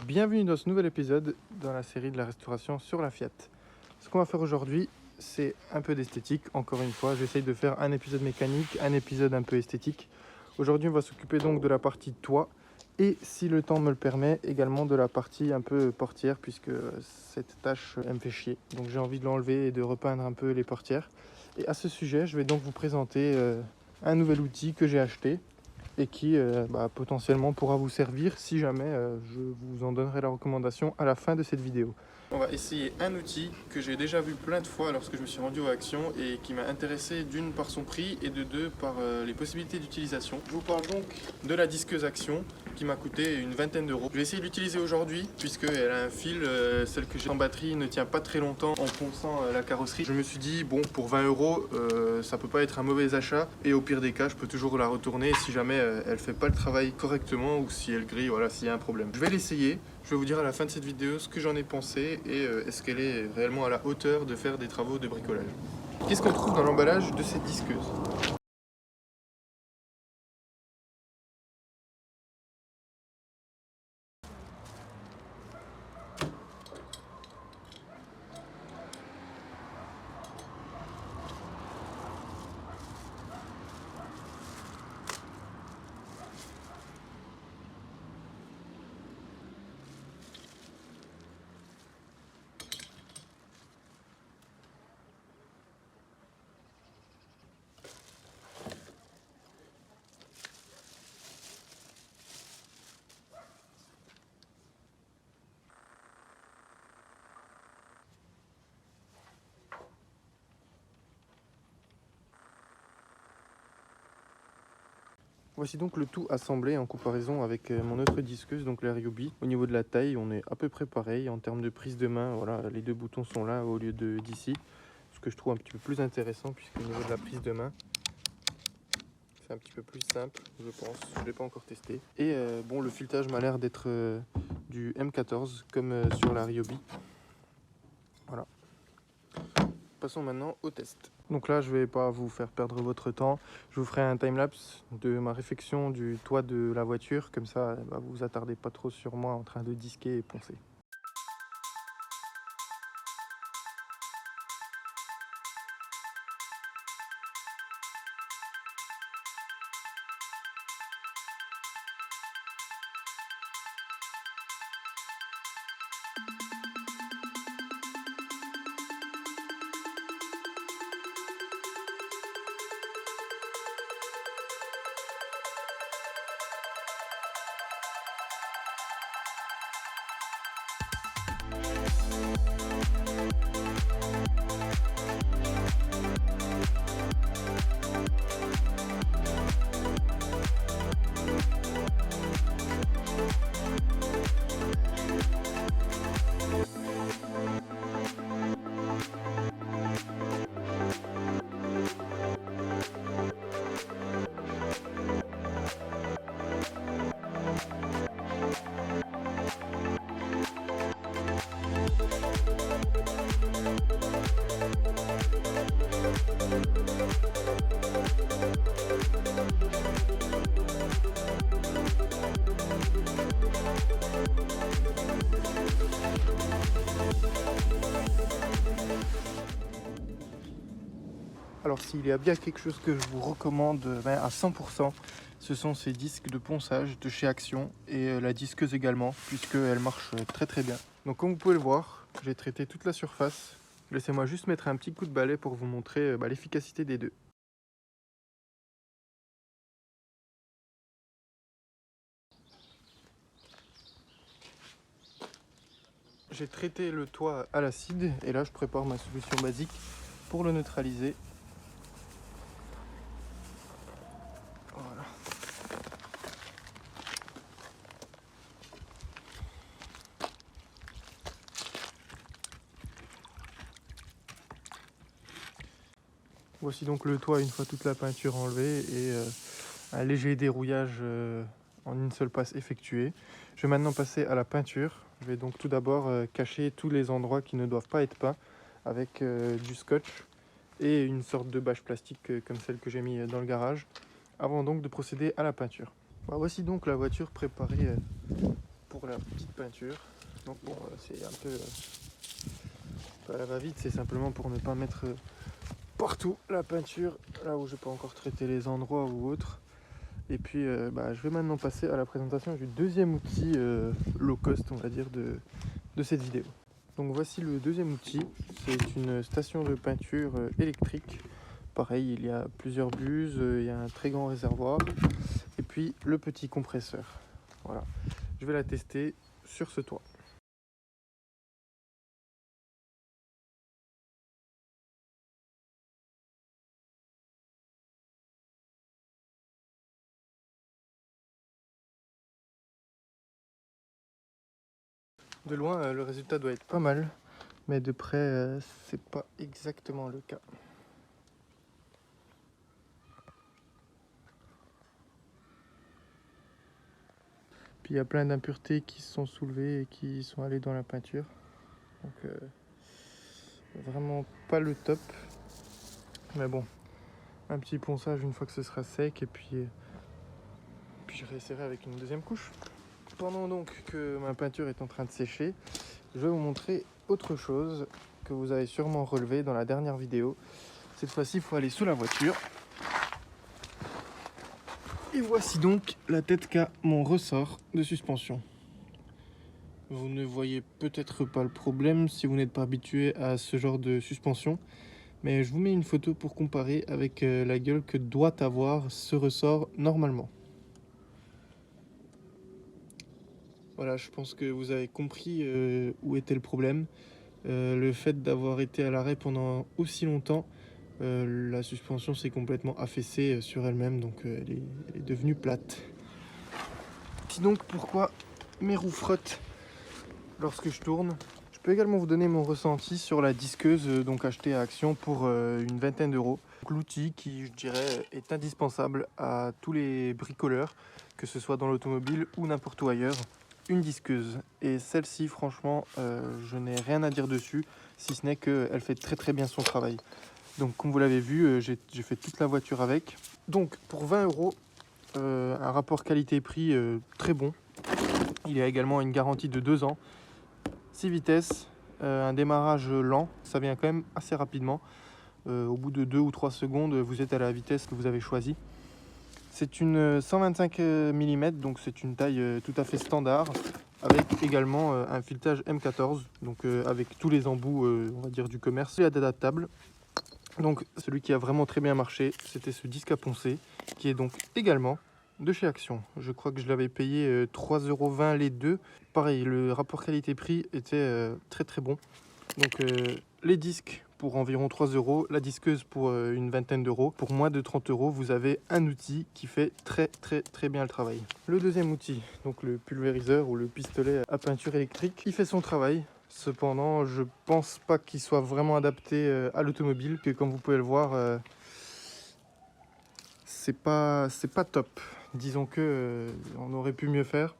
Bienvenue dans ce nouvel épisode dans la série de la restauration sur la Fiat. Ce qu'on va faire aujourd'hui, c'est un peu d'esthétique. Encore une fois, j'essaye de faire un épisode mécanique, un épisode un peu esthétique. Aujourd'hui, on va s'occuper donc de la partie toit et, si le temps me le permet, également de la partie un peu portière, puisque cette tâche, elle me fait chier. Donc j'ai envie de l'enlever et de repeindre un peu les portières. Et à ce sujet, je vais donc vous présenter un nouvel outil que j'ai acheté et qui potentiellement pourra vous servir si jamais je vous en donnerai la recommandation à la fin de cette vidéo. On va essayer un outil que j'ai déjà vu plein de fois lorsque je me suis rendu aux Actions et qui m'a intéressé d'une par son prix et de deux par les possibilités d'utilisation. Je vous parle donc de la disqueuse Action qui m'a coûté une vingtaine d'euros. Je vais essayer de l'utiliser aujourd'hui puisqu'elle a un fil, celle que j'ai en batterie ne tient pas très longtemps en ponçant la carrosserie. Je me suis dit bon, pour 20 euros ça peut pas être un mauvais achat et au pire des cas je peux toujours la retourner si jamais elle fait pas le travail correctement ou si elle grille, voilà, s'il y a un problème. Je vais l'essayer. Je vais vous dire à la fin de cette vidéo ce que j'en ai pensé et est-ce qu'elle est réellement à la hauteur de faire des travaux de bricolage. Qu'est-ce qu'on trouve dans l'emballage de cette disqueuse ? Voici donc le tout assemblé en comparaison avec mon autre disqueuse, donc la Ryobi. Au niveau de la taille, on est à peu près pareil. En termes de prise de main, voilà, les deux boutons sont là au lieu d'ici. Ce que je trouve un petit peu plus intéressant puisqu'au niveau de la prise de main, c'est un petit peu plus simple, je pense. Je ne l'ai pas encore testé. Et bon, le filetage m'a l'air d'être du M14 comme sur la Ryobi. Voilà. Passons maintenant au test. Donc là, je vais pas vous faire perdre votre temps. Je vous ferai un timelapse de ma réfection du toit de la voiture. Comme ça, vous vous attardez pas trop sur moi en train de disquer et poncer. Alors s'il y a bien quelque chose que je vous recommande à 100%, ce sont ces disques de ponçage de chez Action et la disqueuse également, puisqu'elle marche très très bien. Donc comme vous pouvez le voir, j'ai traité toute la surface. Laissez-moi juste mettre un petit coup de balai pour vous montrer l'efficacité des deux. J'ai traité le toit à l'acide et là je prépare ma solution basique pour le neutraliser. Voilà. Voici donc le toit une fois toute la peinture enlevée et un léger dérouillage en une seule passe effectuée. Je vais maintenant passer à la peinture. Je vais donc tout d'abord cacher tous les endroits qui ne doivent pas être peints avec du scotch et une sorte de bâche plastique comme celle que j'ai mis dans le garage avant donc de procéder à la peinture. Voici donc la voiture préparée pour la petite peinture. Donc bon, c'est un peu pas à la va-vite, c'est simplement pour ne pas mettre partout la peinture, là où je peux encore traiter les endroits ou autres. Et puis je vais maintenant passer à la présentation du deuxième outil low cost, on va dire, de cette vidéo. Donc voici le deuxième outil, c'est une station de peinture électrique. Pareil, il y a plusieurs buses, il y a un très grand réservoir et puis le petit compresseur. Voilà, je vais la tester sur ce toit. De loin, le résultat doit être pas mal, mais de près, c'est pas exactement le cas. Puis il y a plein d'impuretés qui se sont soulevées et qui sont allées dans la peinture. Donc vraiment pas le top. Mais bon, un petit ponçage une fois que ce sera sec et puis je réessayerai avec une deuxième couche. Pendant donc que ma peinture est en train de sécher, je vais vous montrer autre chose que vous avez sûrement relevé dans la dernière vidéo. Cette fois-ci, il faut aller sous la voiture. Et voici donc la tête qu'a mon ressort de suspension. Vous ne voyez peut-être pas le problème si vous n'êtes pas habitué à ce genre de suspension, mais je vous mets une photo pour comparer avec la gueule que doit avoir ce ressort normalement. Voilà, je pense que vous avez compris où était le problème. Le fait d'avoir été à l'arrêt pendant aussi longtemps, la suspension s'est complètement affaissée sur elle-même, donc elle est devenue plate. Puis donc pourquoi mes roues frottent lorsque je tourne? Je peux également vous donner mon ressenti sur la disqueuse donc achetée à Action pour une vingtaine d'euros. L'outil qui, je dirais, est indispensable à tous les bricoleurs, que ce soit dans l'automobile ou n'importe où ailleurs. Une disqueuse, et celle-ci franchement je n'ai rien à dire dessus, si ce n'est qu'elle fait très très bien son travail. Donc comme vous l'avez vu, j'ai fait toute la voiture avec. Donc pour 20 euros, un rapport qualité-prix très bon. Il y a également une garantie de 2 ans, 6 vitesses, un démarrage lent, ça vient quand même assez rapidement. Au bout de 2 ou 3 secondes, vous êtes à la vitesse que vous avez choisie. C'est une 125 mm, donc c'est une taille tout à fait standard, avec également un filetage M14, donc avec tous les embouts, on va dire, du commerce, et adaptable. Donc celui qui a vraiment très bien marché, c'était ce disque à poncer, qui est donc également de chez Action. Je crois que je l'avais payé 3,20 € les deux. Pareil, le rapport qualité-prix était très très bon. Donc les disques pour environ 3 €, la disqueuse pour une vingtaine d'euros. Pour moins de 30 €, vous avez un outil qui fait très très très bien le travail. Le deuxième outil, donc le pulvériseur ou le pistolet à peinture électrique, il fait son travail. Cependant, je pense pas qu'il soit vraiment adapté à l'automobile, que comme vous pouvez le voir, c'est pas top. Disons que on aurait pu mieux faire.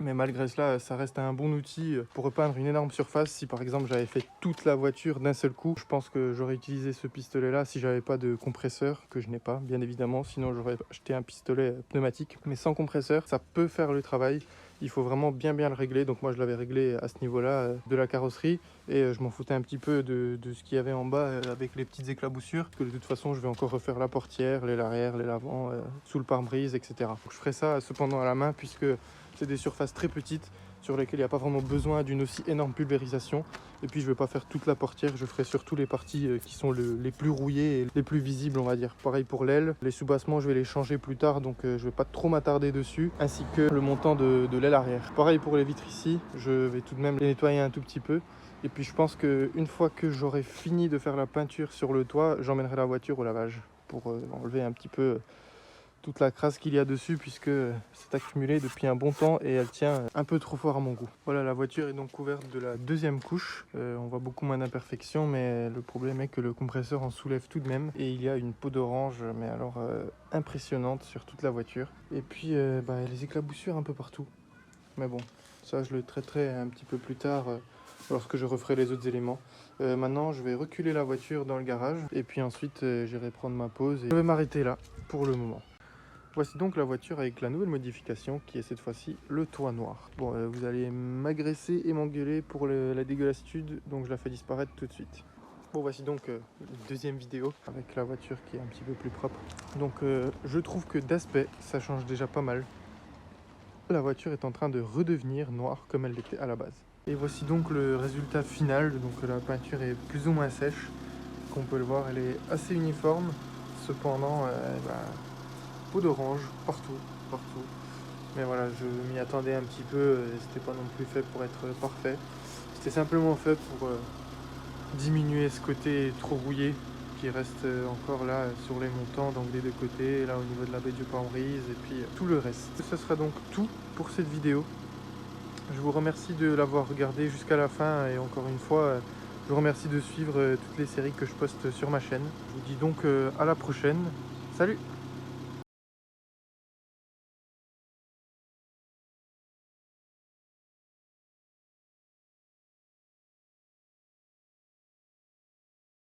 Mais malgré cela, ça reste un bon outil pour repeindre une énorme surface. Si par exemple j'avais fait toute la voiture d'un seul coup, je pense que j'aurais utilisé ce pistolet là si j'avais pas de compresseur, que je n'ai pas bien évidemment, sinon j'aurais acheté un pistolet pneumatique. Mais sans compresseur, ça peut faire le travail. Il faut vraiment bien le régler. Donc moi je l'avais réglé à ce niveau-là de la carrosserie et je m'en foutais un petit peu de ce qu'il y avait en bas avec les petites éclaboussures. Que de toute façon je vais encore refaire la portière, l'aile arrière, l'aile avant, sous le pare-brise, etc. Donc je ferai ça cependant à la main puisque c'est des surfaces très petites sur lesquelles il n'y a pas vraiment besoin d'une aussi énorme pulvérisation. Et puis je ne vais pas faire toute la portière, je ferai surtout les parties qui sont les plus rouillées et les plus visibles, on va dire. Pareil pour l'aile, les soubassements je vais les changer plus tard, donc je ne vais pas trop m'attarder dessus, ainsi que le montant de l'aile arrière. Pareil pour les vitres ici, je vais tout de même les nettoyer un tout petit peu. Et puis je pense qu'une fois que j'aurai fini de faire la peinture sur le toit, j'emmènerai la voiture au lavage pour enlever un petit peu toute la crasse qu'il y a dessus, puisque c'est accumulé depuis un bon temps et elle tient un peu trop fort à mon goût. Voilà, la voiture est donc couverte de la deuxième couche. On voit beaucoup moins d'imperfections, mais le problème est que le compresseur en soulève tout de même et il y a une peau d'orange, mais alors impressionnante sur toute la voiture. Et puis les éclaboussures un peu partout. Mais bon, ça je le traiterai un petit peu plus tard lorsque je referai les autres éléments. Maintenant je vais reculer la voiture dans le garage et puis ensuite j'irai prendre ma pause et je vais m'arrêter là pour le moment. Voici donc la voiture avec la nouvelle modification qui est cette fois-ci le toit noir. Bon, vous allez m'agresser et m'engueuler pour la dégueulassitude, donc je la fais disparaître tout de suite. Bon, voici donc une deuxième vidéo avec la voiture qui est un petit peu plus propre. Donc je trouve que d'aspect ça change déjà pas mal. La voiture est en train de redevenir noire comme elle l'était à la base. Et voici donc le résultat final. Donc la peinture est plus ou moins sèche. Comme on peut le voir, elle est assez uniforme. Cependant, peau d'orange partout. Mais voilà, je m'y attendais un petit peu. C'était pas non plus fait pour être parfait. C'était simplement fait pour diminuer ce côté trop rouillé qui reste encore là sur les montants, donc des deux côtés, là au niveau de la baie du pare-brise et puis tout le reste. Ce sera donc tout pour cette vidéo. Je vous remercie de l'avoir regardé jusqu'à la fin et encore une fois, je vous remercie de suivre toutes les séries que je poste sur ma chaîne. Je vous dis donc à la prochaine. Salut!